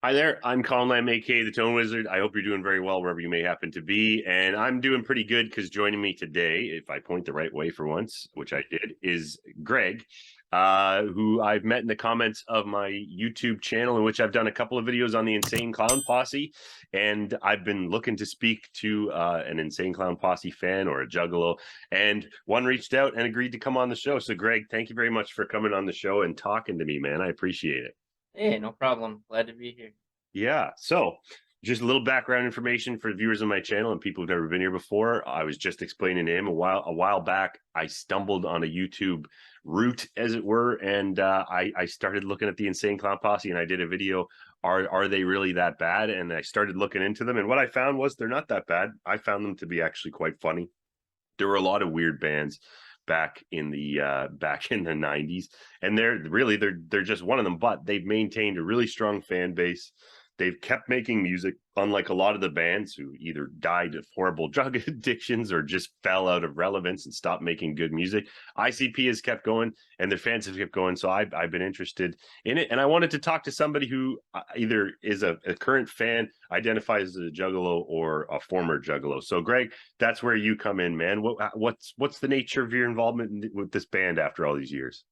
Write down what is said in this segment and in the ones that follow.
Hi there, I'm Colin Lamb, aka the Tone Wizard. I hope you're doing very well wherever you may happen to be. And I'm doing pretty good because joining me today, if I point the right way for once, which I did, is Greg, who I've met in the comments of my YouTube channel, in which I've done a couple of videos on the Insane Clown Posse. And I've been looking to speak to an Insane Clown Posse fan or a Juggalo. And one reached out and agreed to come on the show. So, Greg, thank you very much for coming on the show and talking to me, man. I appreciate it. Hey, no problem. Glad to be here. Yeah. So, just a little background information for viewers of my channel and people who've never been here before. I was just explaining to him a while back. I stumbled on a YouTube route, as it were, and I started looking at the Insane Clown Posse, and I did a video. Are they really that bad? And I started looking into them, and what I found was they're not that bad. I found them to be actually quite funny. There were a lot of weird bands back in the 90s, and they're just one of them, but they've maintained a really strong fan base. They've kept making music, unlike a lot of the bands who either died of horrible drug addictions or just fell out of relevance and stopped making good music. ICP has kept going, and their fans have kept going. So I've been interested in it, and I wanted to talk to somebody who either is a current fan, identifies as a Juggalo, or a former Juggalo. So, Greg, that's where you come in, man. What's the nature of your involvement with this band after all these years?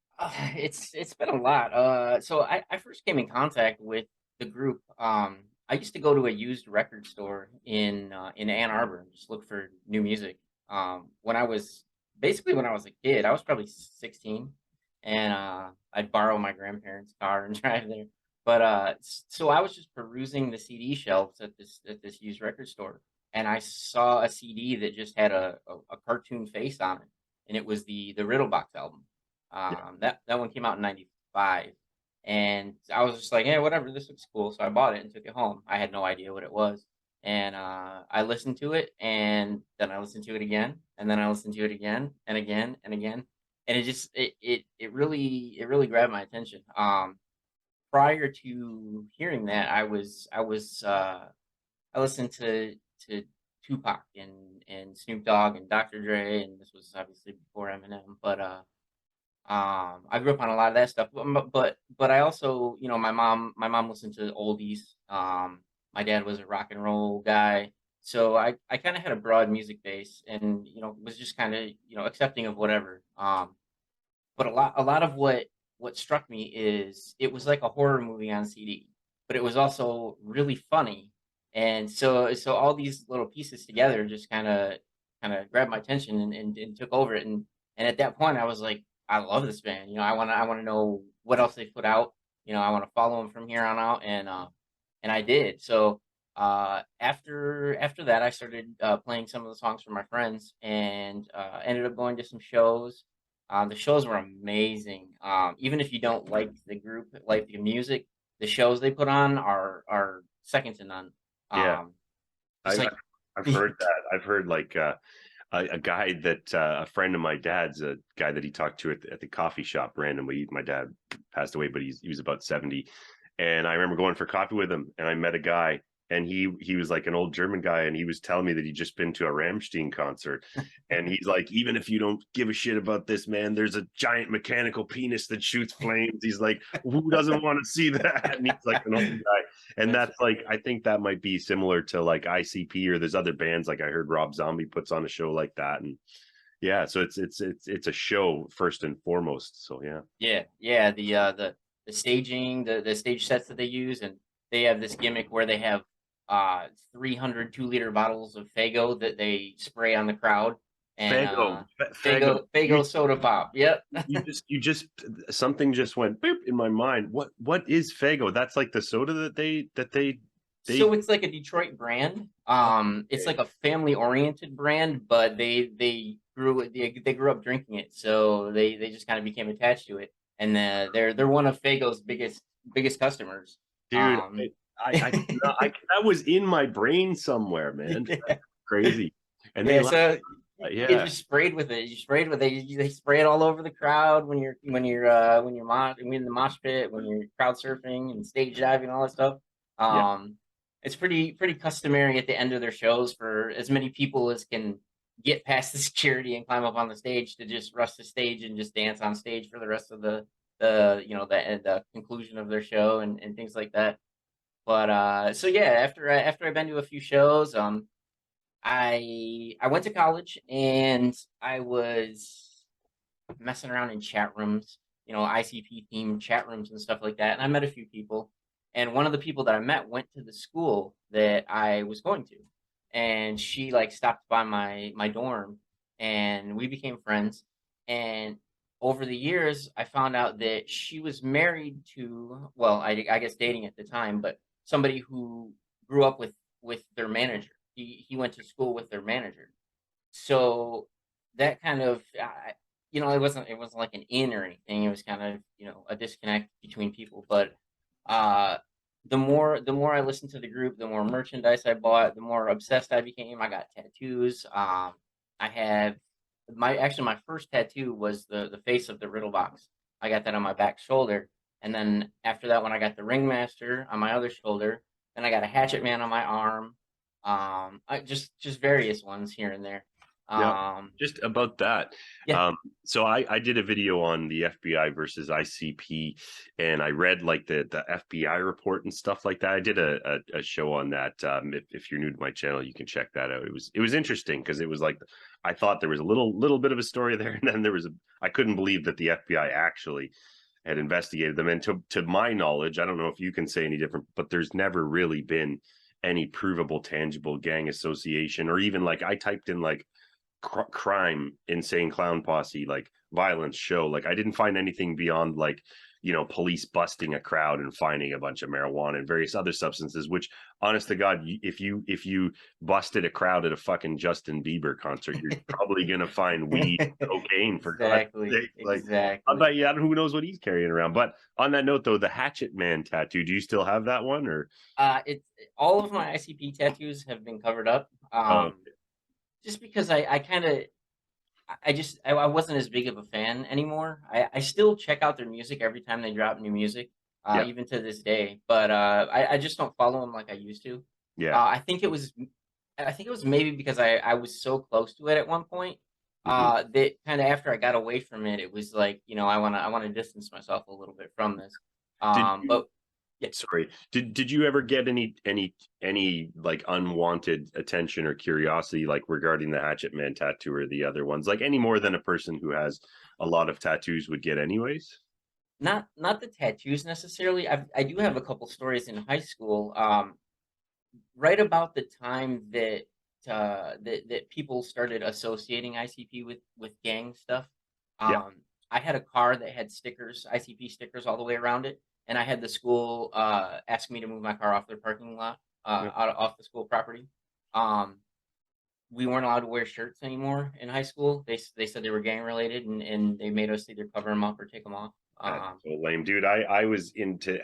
It's been a lot. So I first came in contact with the group. I used to go to a used record store in Ann Arbor and just look for new music. When I was a kid, I was probably 16, and I'd borrow my grandparents' car and drive there. But so I was just perusing the CD shelves at this used record store, and I saw a CD that just had a cartoon face on it, and it was the Riddle Box album. Yeah. That one came out in '95, and I was just like, yeah, whatever, this looks cool. So I bought it and took it home. I had no idea what it was, and I listened to it, and then I listened to it again, and then I listened to it again and again and again, and it really grabbed my attention. Prior to hearing that, I listened to Tupac and Snoop Dogg and Dr. Dre, and this was obviously before Eminem, but I grew up on a lot of that stuff, but I also, my mom listened to oldies. My dad was a rock and roll guy, so I kind of had a broad music base, and was just kind of accepting of whatever. But a lot of what struck me is it was like a horror movie on CD, but it was also really funny, and so all these little pieces together just kind of grabbed my attention and took over it, and at that point I was like, I love this band. I want to know what else they put out. I want to follow them from here on out, and I did. So after that, I started playing some of the songs for my friends, and ended up going to some shows. The shows were amazing. Even if you don't like the group, like the music, the shows they put on are second to none. Yeah. Um, just I, like I've heard that. I've heard like a guy that a friend of my dad's, a guy that he talked to at the coffee shop randomly. My dad passed away, but he was about 70, and I remember going for coffee with him, and I met a guy, and he was like an old German guy, and he was telling me that he'd just been to a Rammstein concert, and he's like, even if you don't give a shit about this, man, there's a giant mechanical penis that shoots flames. He's like, who doesn't want to see that? And he's like an old guy, and that's that's like, I think that might be similar to like ICP, or there's other bands like I heard Rob Zombie puts on a show like that, and yeah, so it's a show first and foremost. So yeah. yeah. The staging, the stage sets that they use, and they have this gimmick where they have 300 2-liter bottles of Faygo that they spray on the crowd, and Faygo. Faygo soda pop. Yep. You just something just went boop in my mind. What is Faygo? That's like the soda that they. So it's like a Detroit brand. It's Okay. like a family oriented brand, but they grew up drinking it, so they just kind of became attached to it, and they're one of Faygo's biggest customers. Dude, Um, I cannot, that was in my brain somewhere, man. That's crazy. And they yeah, like, so you yeah, just sprayed with it. You sprayed with it. They spray it all over the crowd when in the mosh pit, when you're crowd surfing and stage diving, all that stuff. yeah, Um, it's pretty customary at the end of their shows for as many people as can get past the security and climb up on the stage to just rush the stage and just dance on stage for the rest of the conclusion of their show and things like that. But so yeah, after I've been to a few shows, I went to college and I was messing around in chat rooms, ICP themed chat rooms and stuff like that. And I met a few people. And one of the people that I met went to the school that I was going to. And she like stopped by my dorm and we became friends. And over the years, I found out that she was married to, well, I guess dating at the time, but somebody who grew up with their manager. He went to school with their manager. So that kind of it wasn't like an in or anything. It was kind of a disconnect between people. But uh, the more I listened to the group, the more merchandise I bought, the more obsessed I became. I got tattoos. I have my first tattoo was the face of the riddle box. I got that on my back shoulder, and then after that, when I got the ringmaster on my other shoulder, then I got a hatchet man on my arm. Just various ones here and there. Yeah, Um, just about that. yeah, So I did a video on the FBI versus ICP, and I read like the FBI report and stuff like that. I did a show on that. If you're new to my channel, you can check that out. It was interesting because it was like I thought there was a little bit of a story there, and then I couldn't believe that the FBI actually had investigated them. And to my knowledge, I don't know if you can say any different, but there's never really been any provable, tangible gang association, or even like I typed in like crime, insane clown posse, like violence show. Like I didn't find anything beyond like police busting a crowd and finding a bunch of marijuana and various other substances, which honest to god, if you busted a crowd at a fucking Justin Bieber concert, you're probably gonna find weed, cocaine, for god's exactly, sake. Like I exactly. bet you, who knows what he's carrying around. But on that note though, the hatchet man tattoo, do you still have that one? Or It's all of my ICP tattoos have been covered up. oh Just because I kind of I wasn't as big of a fan anymore. I still check out their music every time they drop new music, yeah, even to this day. But I just don't follow them like I used to. yeah. I think it was maybe because I was so close to it at one point. Mhm. That kind of after I got away from it, it was like I want to distance myself a little bit from this. Did you But yeah, Sorry. Did you ever get any like unwanted attention or curiosity like regarding the Hatchet Man tattoo or the other ones? Like any more than a person who has a lot of tattoos would get anyways? not the tattoos necessarily. I do have a couple stories in high school. Right about the time that people started associating ICP with gang stuff. Yeah. I had a car that had stickers, ICP stickers all the way around it, and I had the school ask me to move my car off their parking lot, Yeah. off the school property. Um, we weren't allowed to wear shirts anymore in high school. They said they were gang related, and they made us either cover them up or take them off. That's so lame, dude. I was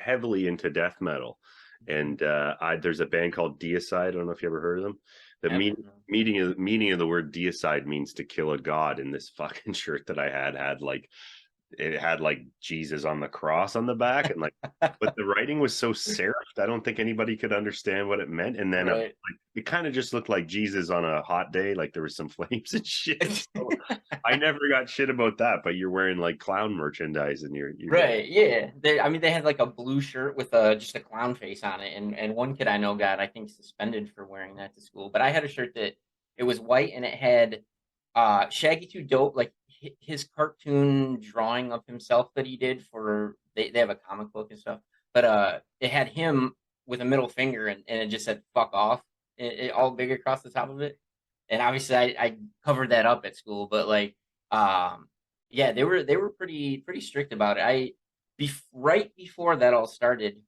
heavily into death metal, Mhm. and there's a band called Deicide. I don't know if you ever heard of them. The Haven't, no. meaning of the word deicide means to kill a god. And this fucking shirt that I had like it had like Jesus on the cross on the back, and like, but the writing was so serifed, I don't think anybody could understand what it meant. And then Right. like, it kind of just looked like Jesus on a hot day, like there was some flames and shit. So I never got shit about that. But you're wearing like clown merchandise, and you're getting Right, yeah. I mean, they had like a blue shirt with just a clown face on it, and one kid I know got, I think, suspended for wearing that to school. But I had a shirt that it was white and it had Shaggy 2 Dope, like his cartoon drawing of himself that he did for they have a comic book and stuff. But it had him with a middle finger and it just said "fuck off" all big across the top of it. And obviously, I covered that up at school, but like. Um, yeah, they were pretty strict about it. Right before that all started,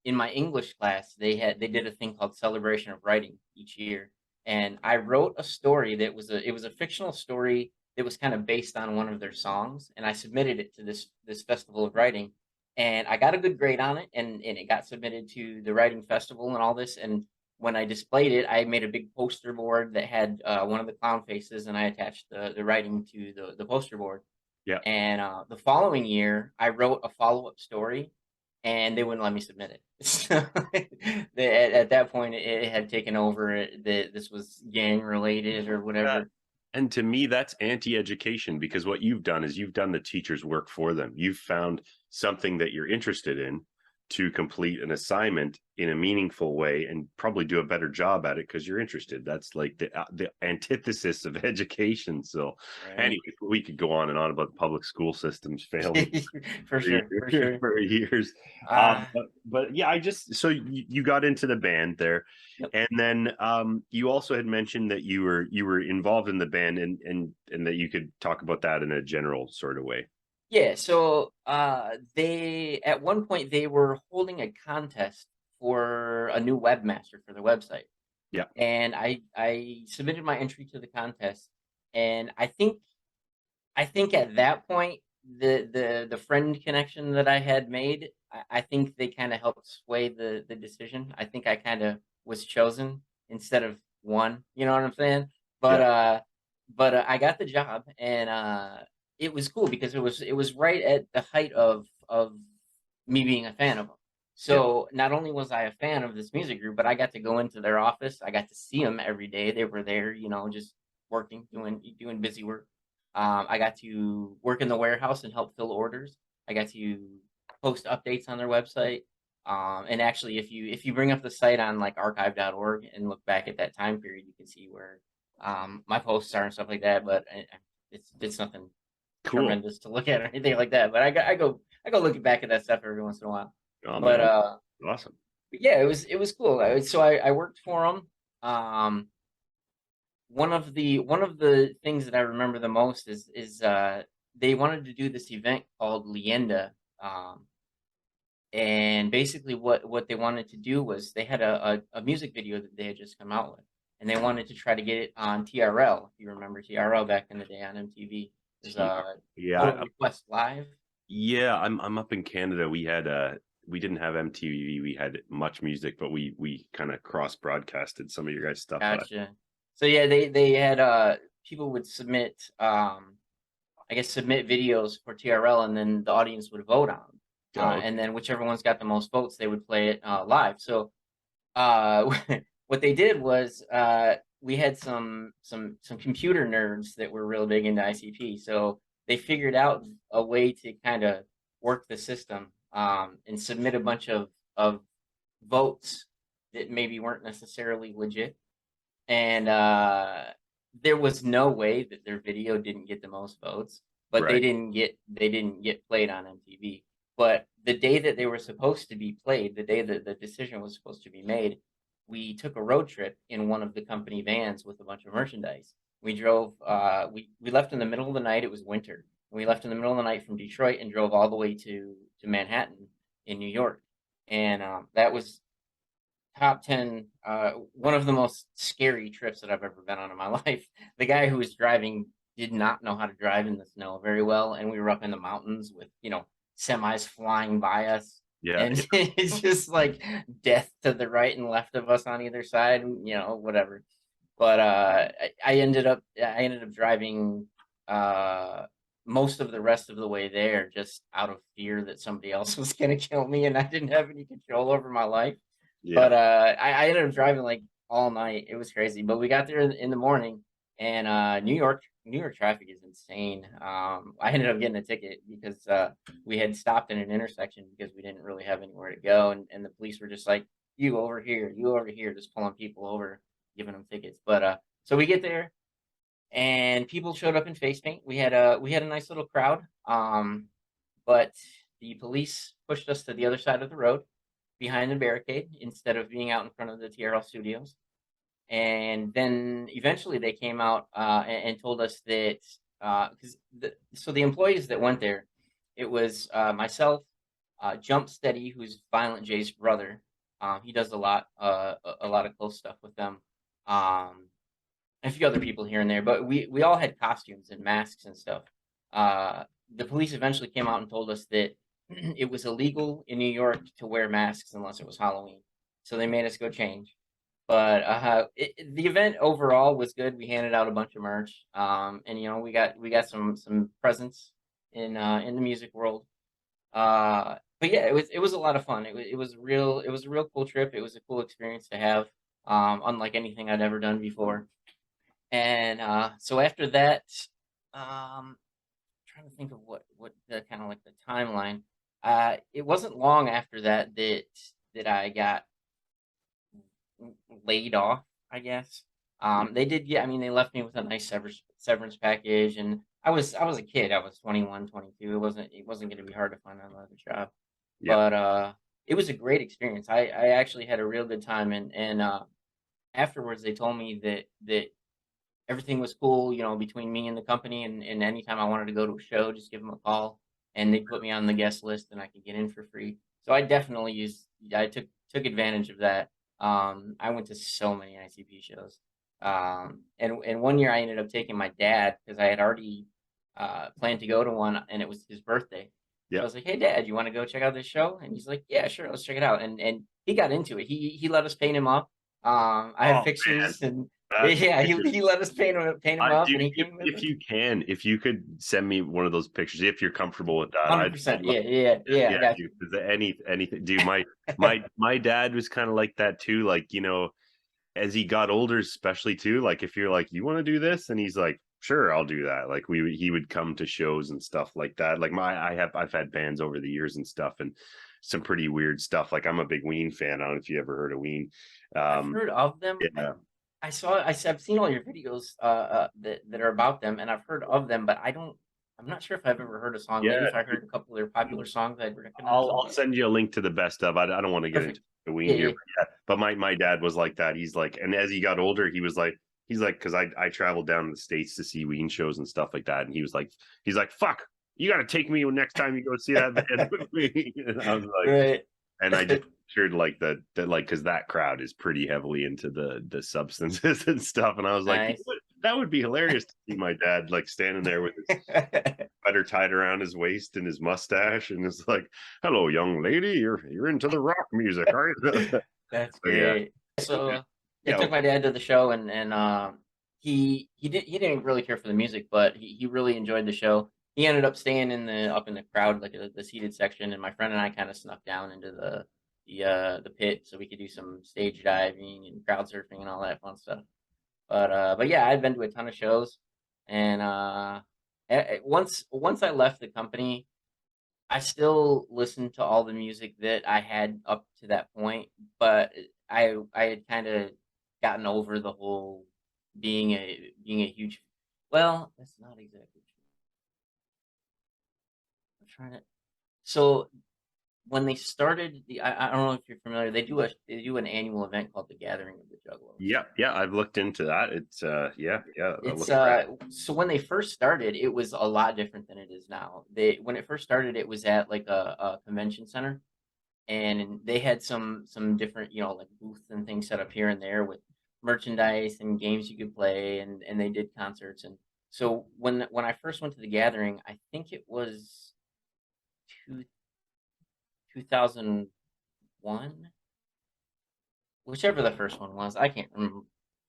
in my English class, they did a thing called Celebration of Writing each year, and I wrote a story that was a fictional story that was kind of based on one of their songs, and I submitted it to this festival of writing, and I got a good grade on it, and it got submitted to the writing festival and all this, and when I displayed it, I made a big poster board that had one of the clown faces, and I attached the writing to the poster board. yeah. And the following year, I wrote a follow up story, and they wouldn't let me submit it. So at that point, it had taken over. That this was gang related or Yeah. whatever. And to me, that's anti-education, because what you've done is you've done the teacher's work for them. You've found something that you're interested in, to complete an assignment in a meaningful way and probably do a better job at it because you're interested. That's like the antithesis of education. So Right. anyway, we could go on and on about the public school systems failing For sure, for sure. for years. Uh, But yeah, so you got into the band there, yep. and then you also had mentioned that you were involved in the band, and that you could talk about that in a general sort of way. Yeah, so they at one point they were holding a contest for a new webmaster for their website. Yeah, And I submitted my entry to the contest, and I think at that point the friend connection that I had made, I think they kind of helped sway the decision. I think I kind of was chosen instead of one. You know what I'm saying? But yeah, I got the job, and it was cool because it was right at the height of me being a fan of them. yeah. So not only was I a fan of this music group, but I got to go into their office. I got to see them every day. They were there, just working, doing busy work. I got to work in the warehouse and help fill orders. I got to post updates on their website. And actually, if you bring up the site on like archive.org and look back at that time period, you can see where my posts are and stuff like that. But it's nothing Cool. tremendous to look at or anything like that. But I go looking back at that stuff every once in a while. Oh But man, awesome. yeah, it was cool. So I worked for them. One of the things that I remember the most is they wanted to do this event called Leyenda, and basically what they wanted to do was they had a music video that they had just come out with, and they wanted to try to get it on TRL. If you remember TRL back in the day on MTV, it was Yeah, Total Request Live. yeah. I'm up in Canada. We didn't have MTV. We had Much Music, but we kind of cross broadcasted some of your guys' stuff. Gotcha. So yeah, they had people would submit I guess submit videos for TRL, and then the audience would vote on them. Oh, And then whichever one's got the most votes, they would play it live. So uh, what they did was we had some computer nerds that were real big into ICP. So they figured out a way to kind of work the system, and submit a bunch of votes that maybe weren't necessarily legit. And there was no way that their video didn't get the most votes, but they right. didn't get played on MTV. But the day that they were supposed to be played, the day that the decision was supposed to be made, we took a road trip in one of the company vans with a bunch of merchandise. We drove. We left in the middle of the night. It was winter. We left in the middle of the night from Detroit and drove all the way to Manhattan in New York, and that was top 10, one of the most scary trips that I've ever been on in my life. The guy who was driving did not know how to drive in the snow very well, and we were up in the mountains with semis flying by us, Yeah, and it's just like death to the right and left of us on either side, whatever. But I ended up driving most of the rest of the way there, just out of fear that somebody else was going to kill me, and I didn't have any control over my life. yeah, But I ended up driving like all night. It was crazy. But we got there in the morning, and New York traffic is insane. I ended up getting a ticket because we had stopped in an intersection because we didn't really have anywhere to go, and the police were just like, you over here," just pulling people over, giving them tickets. But so we get there, and people showed up in face paint. We had a nice little crowd. But the police pushed us to the other side of the road behind the barricade instead of being out in front of the TRL studios. And then eventually they came out and told us that because the employees that went there, it was myself, Jump Steady, who's Violent J's brother. He does a lot of close stuff with them. And a few other people here and there, but we all had costumes and masks and stuff. The police eventually came out and told us that it was illegal in New York to wear masks unless it was Halloween. So they made us go change. But the event overall was good. We handed out a bunch of merch, and we got some presents in the music world. But yeah, it was a lot of fun. It was a real cool trip. It was a cool experience to have, unlike anything I'd ever done before. And so after that, trying to think of what the kind of like the timeline. It wasn't long after that that I got laid off, I guess. They did get, I mean, they left me with a nice severance package, and I was a kid. I was 21, 22. It wasn't going to be hard to find another job, Yeah. but it was a great experience. I actually had a real good time, and afterwards they told me that everything was cool, between me and the company, and anytime I wanted to go to a show, just give them a call, and they put me on the guest list, and I could get in for free. So I took advantage of that. I went to so many ICP shows, and one year I ended up taking my dad because I had already planned to go to one, and it was his birthday. So I Yeah. was like, "Hey, Dad, you want to go check out this show?" And he's like, "Yeah, sure, let's check it out." And he got into it. He let us paint him up. I have Oh man, pictures, and that's yeah, weird. he let us paint him I up, dude, and he came with if us. you can, if you could send me one of those pictures, if you're comfortable with that, I'd 100%. love. Yeah, yeah, yeah. Yeah, I got dude. 'Cause anything, dude. My dad was kind of like that too. Like, as he got older, especially too. Like, if you're like, you want to do this, and he's like, sure, I'll do that. Like, he would come to shows and stuff like that. Like, I've had bands over the years and stuff, and some pretty weird stuff. Like, I'm a big Ween fan. I don't know if you ever heard of Ween. I've Um, heard of them. yeah, I've seen all your videos that are about them, and I've heard of them, but I'm not sure if I've ever heard a song. Maybe yeah. if I heard a couple of their popular songs, I'd recognize I'll them. I'll send you a link to the best of. I don't want to get into Perfect. the Ween Yeah, here, yeah. but yeah. But my dad was like that. He's like, and as he got older, he's like, because I traveled down to the States to see Ween shows and stuff like that, and he's like, fuck, you got to take me next time you go see that band with me. And I was like, Right. and I just pictured like that like because that crowd is pretty heavily into the substances and stuff, and I was like, Nice. that would be hilarious to see my dad like standing there with his sweater tied around his waist and his mustache, and it's like, "Hello, young lady, you're into the rock music, are you?" That's So yeah, great. So I yeah, took my dad to the show, and he didn't really care for the music, but he really enjoyed the show. He ended up staying up in the crowd, like the seated section, and my friend and I kind of snuck down into the pit so we could do some stage diving and crowd surfing and all that fun stuff. But yeah, I've been to a ton of shows, and once I left the company, I still listened to all the music that I had up to that point, but I had kind of gotten over the whole being a huge. Well, that's not exactly true. I'm trying to. So when they started I don't know if you're familiar. They do an annual event called the Gathering of the Juggalos. yeah, yeah. I've looked into that. It's yeah, yeah. That It's looks rad. so when they first started, it was a lot different than it is now. When it first started, it was at like a convention center, and they had some different, like booths and things set up here and there with merchandise and games you could play, and they did concerts. And so when I first went to the gathering, I think it was two, 2001, whichever the first one was. I can't remember.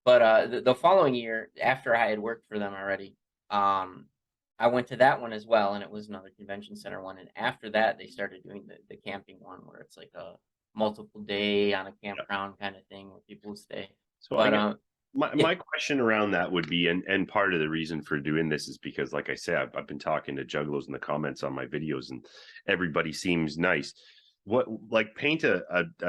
But the following year, after I had worked for them already, um, I went to that one as well, and it was another convention center one. And after that, they started doing the camping one, where it's like a multiple day on a Yeah. campground kind of thing where people stay. So I But guess my yeah, my question around that would be, and part of the reason for doing this is because, like I say, I've been talking to Juggalos in the comments on my videos, and everybody seems nice. What, like, paint a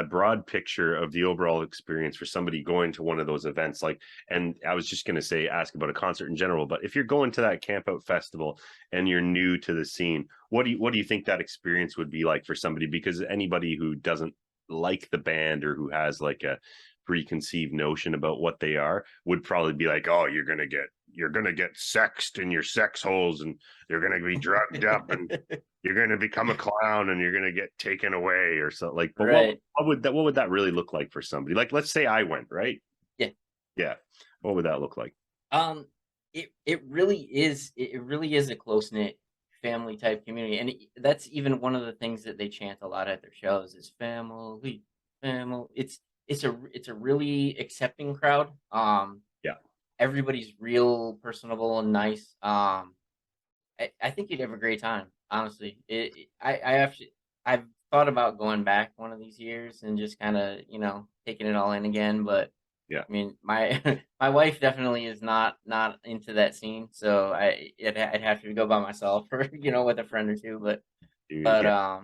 broad picture of the overall experience for somebody going to one of those events, like, and I was just going to say ask about a concert in general, but if you're going to that camp out festival and you're new to the scene, what do you think that experience would be like for somebody? Because anybody who doesn't like the band, or who has like a preconceived notion about what they are, would probably be like, oh, you're gonna get sexed in your sex holes, and you're gonna be drugged up, and you're gonna become a clown, and you're gonna get taken away or something. Like, but what right. what would that what would that really look like for somebody? Like, let's say I went, right? Yeah. Yeah. What would that look like? Um, it really is. It really is a close knit family type community, and that's even one of the things that they chant a lot at their shows is family, family. It's a really accepting crowd. Yeah. Everybody's real personable and nice. I think you'd have a great time. Honestly, I've thought about going back one of these years and just kind of taking it all in again, but Yeah. I mean, my my wife definitely is not into that scene, so I'd have to go by myself or with a friend or two. But Dude, but yeah.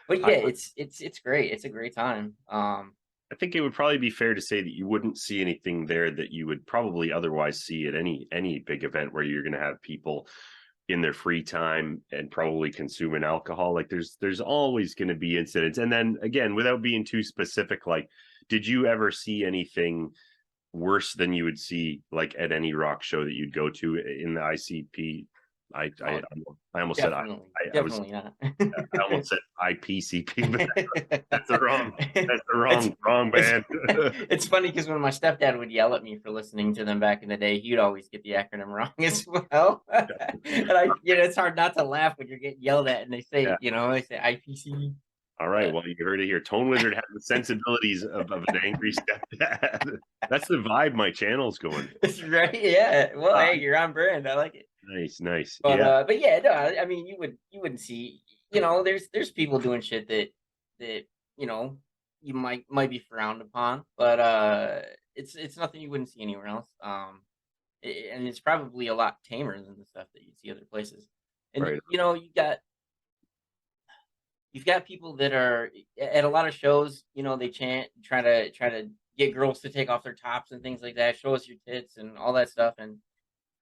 But yeah, it's great. It's a great time. I think it would probably be fair to say that you wouldn't see anything there that you would probably otherwise see at any big event where you're going to have people in their free time and probably consuming alcohol. Like there's always going to be incidents. And then again, without being too specific, like did you ever see anything worse than you would see like at any rock show that you'd go to in the ICP? I I, Oh, I almost said definitely, I was definitely not. I almost said IPCP, but that's the wrong It's wrong it's band. it's funny because when my stepdad would yell at me for listening to them back in the day, he'd always get the acronym wrong as well. And it's hard not to laugh when you're getting yelled at and they Yeah. say, they say IPC. All right. Well, you heard it here. Tone Wizard has the sensibilities of an angry stepdad. That's the vibe my channel's going. Right? Yeah. Well, Uh, hey, you're on brand. I like it. nice, nice. But Yeah, but yeah, no, I mean, you wouldn't see, there's people doing shit that you know you might be frowned upon, but it's nothing you wouldn't see anywhere else. And it's probably a lot tamer than the stuff that you see other places. And right. you've got people that are at a lot of shows, they try to get girls to take off their tops and things like that, show us your tits and all that stuff. And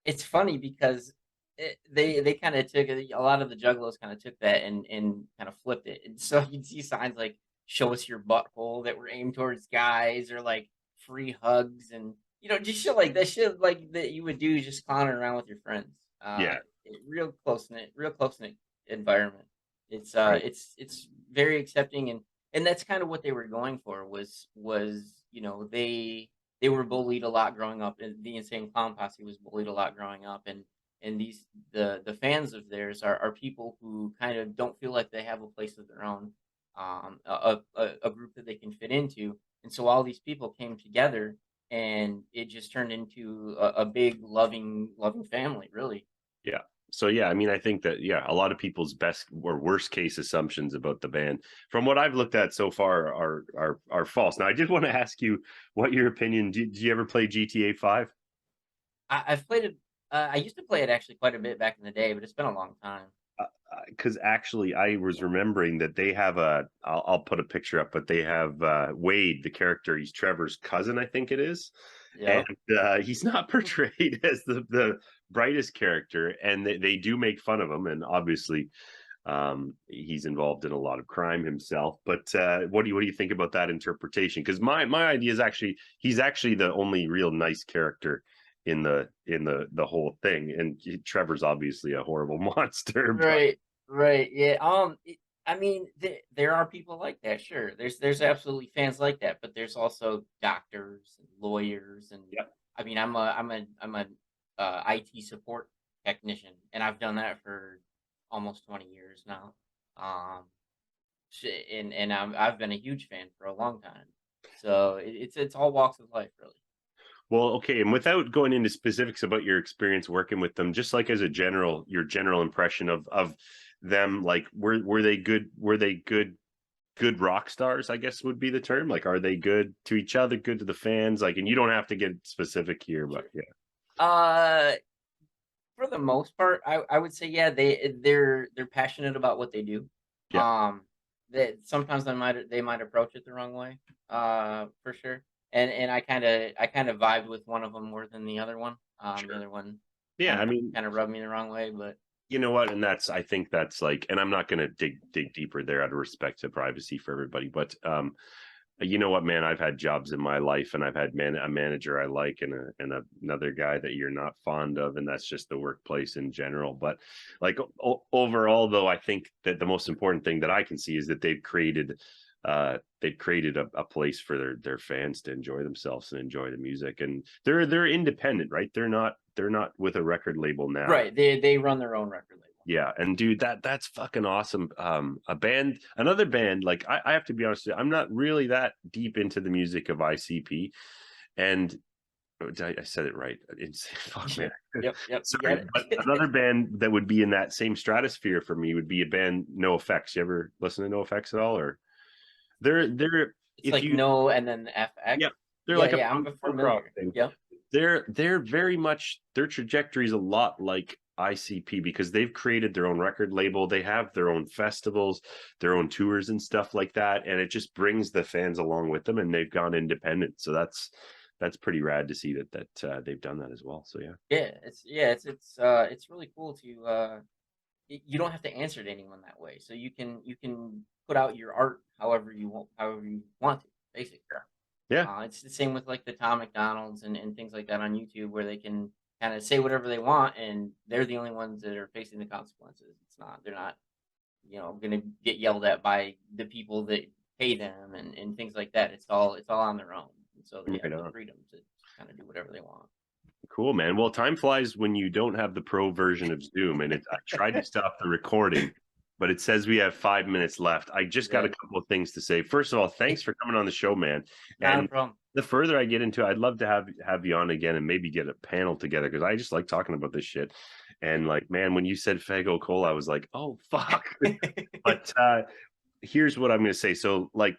it's funny because they kind of took a lot of the juggalos kind of took that and kind of flipped it. And so you'd see signs like "Show us your butthole" that were aimed towards guys, or like free hugs, and just shit like that. Shit like that you would do just clowning around with your friends. Yeah, Real close knit environment. It's right. it's very accepting, and that's kind of what they were going for. They were bullied a lot growing up, and the Insane Clown Posse was bullied a lot growing up, and the fans of theirs are people who kind of don't feel like they have a place of their own, a group that they can fit into, and so all these people came together, and it just turned into a big loving family, really. Yeah. So yeah, I mean, I think that a, lot of people's best or worst case assumptions about the band, from what I've looked at so far, are false. Now, I did want to ask you what your opinion. Did you ever play GTA 5? I've played it. I used to play it actually quite a bit back in the day, but it's been a long time. Because actually, I was remembering that they have I'll put a picture up, but they have Wade, the character. He's Trevor's cousin, I think it is, and Yep. he's not portrayed as the brightest character, and they do make fun of him, and obviously, he's involved in a lot of crime himself. But what do you think about that interpretation? Because my idea is actually he's actually the only real nice character in the whole thing, and Trevor's obviously a horrible monster. But Right. Right. Yeah. I mean, there are people like that. Sure. There's absolutely fans like that, but there's also doctors and lawyers, and yeah, I mean, I'm a IT support technician, and I've done that for almost 20 years now. Um, and I've been a huge fan for a long time. So it's all walks of life, really. well, okay, and without going into specifics about your experience working with them, just like as a your general impression of them, like were they good? Were they good rock stars, I guess would be the term? Like, are they good to each other, good to the fans? Like, and you don't have to get specific here, but Sure. yeah, Uh, for the most part, I would say, yeah, they're passionate about what they do. yeah, That sometimes they might approach it the wrong way, for sure. And I kind of vibed with one of them more than the other one. The sure, other one yeah. kind I of mean, kind of rubbed me the wrong way, but you know what, and I think that's like, and I'm not going to dig deeper there out of respect to privacy for everybody, but you know what, man, I've had jobs in my life, and I've had a manager I like, and another guy that you're not fond of, and that's just the workplace in general. But like overall, though, I think that the most important thing that I can see is that they've created a place for their fans to enjoy themselves and enjoy the music, and they're independent, right? They're not with a record label now. right, they run their own record label. Yeah, and dude, that's fucking awesome. Another band, like I have to be honest with you, I'm not really that deep into the music of ICP, and I said it right. It's fuck, man. Yep, you Sorry, get but it. another band that would be in that same stratosphere for me would be a band, No Effects. You ever listen to No Effects at all? Or they're It's if like you no, and then FX. yeah, they're Yeah, like a yeah, I'm punk rock familiar. thing. Yep. They're very much, their trajectory is a lot like ICP because they've created their own record label. They have their own festivals, their own tours and stuff like that, and it just brings the fans along with them. And they've gone independent, so that's pretty rad to see that they've done that as well. So yeah, It's really cool to you don't have to answer to anyone that way. So you can put out your art however you want to, basically. yeah, It's the same with like the Tom McDonald's and things like that on YouTube where they can kind of say whatever they want and they're the only ones that are facing the consequences. They're not, gonna get yelled at by the people that pay them and things like that. It's all on their own. And so they right have the on. freedom to kind of do whatever they want. Cool, man. Well, time flies when you don't have the pro version of Zoom, and I tried to stop the recording, but it says we have 5 minutes left. I just got a Yeah. couple of things to say. First of all, thanks for coming on the show, man. Not a And problem. the further I get into it, I'd love to have you on again and maybe get a panel together because I just like talking about this shit. And like, man, when you said Faygo Cola, I was like, oh fuck. But here's what I'm going to say. So, like,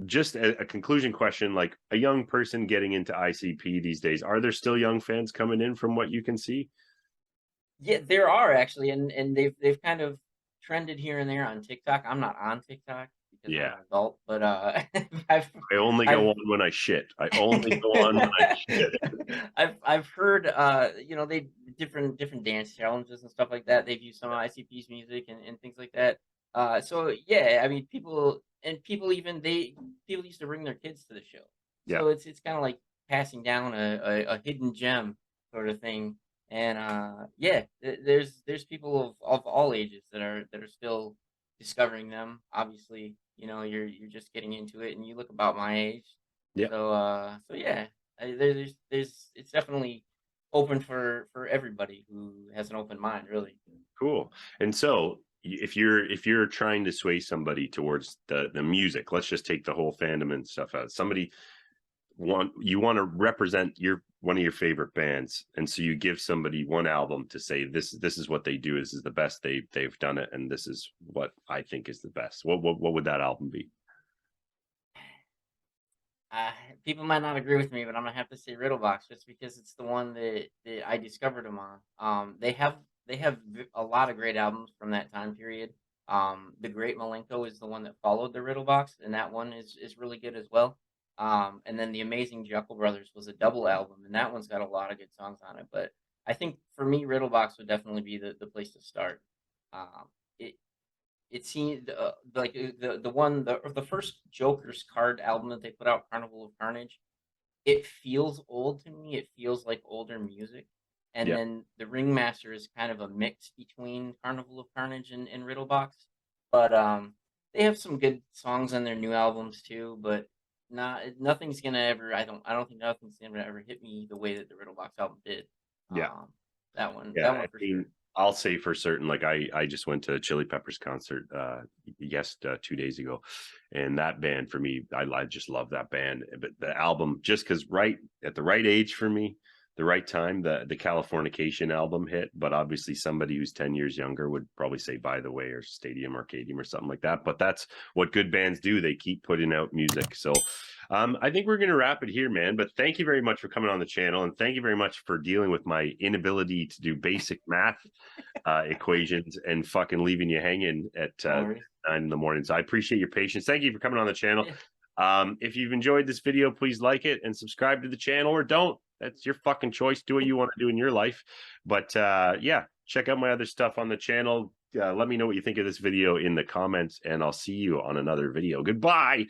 just a conclusion question, like a young person getting into ICP these days, are there still young fans coming in from what you can see? Yeah, there are actually, and they've kind of trended here and there on TikTok. I'm not on TikTok because I'm Yeah. an adult, but I've I only go I've on when I shit. I only go on when I shit. I've heard they different dance challenges and stuff like that. They've used some of ICP's music and things like that. So yeah, I mean people used to bring their kids to the show. Yeah. So it's kind of like passing down a hidden gem sort of thing. And yeah, there's people of all ages that are still discovering them. Obviously, you're just getting into it and you look about my age. Yeah. So yeah, there's it's definitely open for everybody who has an open mind, really. Cool. And so if you're trying to sway somebody towards the music, let's just take the whole fandom and stuff out. Somebody want to represent your one of your favorite bands, and so you give somebody one album to say this is what they do, this is the best they've done it, and this is what I think is the best. What would that album be? Uh, People might not agree with me, but I'm gonna have to say Riddlebox just because it's the one that I discovered them on. They have a lot of great albums from that time period. The Great Malenko is the one that followed the Riddlebox, and that one is really good as well. And then the Amazing Juckle Brothers was a double album, and that one's got a lot of good songs on it. But I think for me, Riddlebox would definitely be the place to start. Um, it it seemed like the first Joker's card album that they put out, Carnival of Carnage. It feels old to me. It feels like older music. And Yeah. then the Ringmaster is kind of a mix between Carnival of Carnage and Riddlebox. But they have some good songs on their new albums too. But nothing's gonna ever. I don't think nothing's gonna ever hit me the way that the Riddlebox album did. Yeah. Um, that one, Yeah, that I one for mean, sure. I'll say for certain, like I just went to Chili Peppers concert, 2 days ago, and that band for me, I just love that band. But the album, just because right at the right age for me, the right time, the Californication album hit. But obviously, somebody who's 10 years younger would probably say By the Way or Stadium Arcadium or something like that. But that's what good bands do; they keep putting out music. So I think we're going to wrap it here, man. But thank you very much for coming on the channel, and thank you very much for dealing with my inability to do basic math equations and fucking leaving you hanging at No worries. 9 in the morning. So I appreciate your patience. Thank you for coming on the channel. Yeah. If you've enjoyed this video, please like it and subscribe to the channel, or don't. That's your fucking choice. Do what you want to do in your life. But yeah, check out my other stuff on the channel. Let me know what you think of this video in the comments, and I'll see you on another video. Goodbye.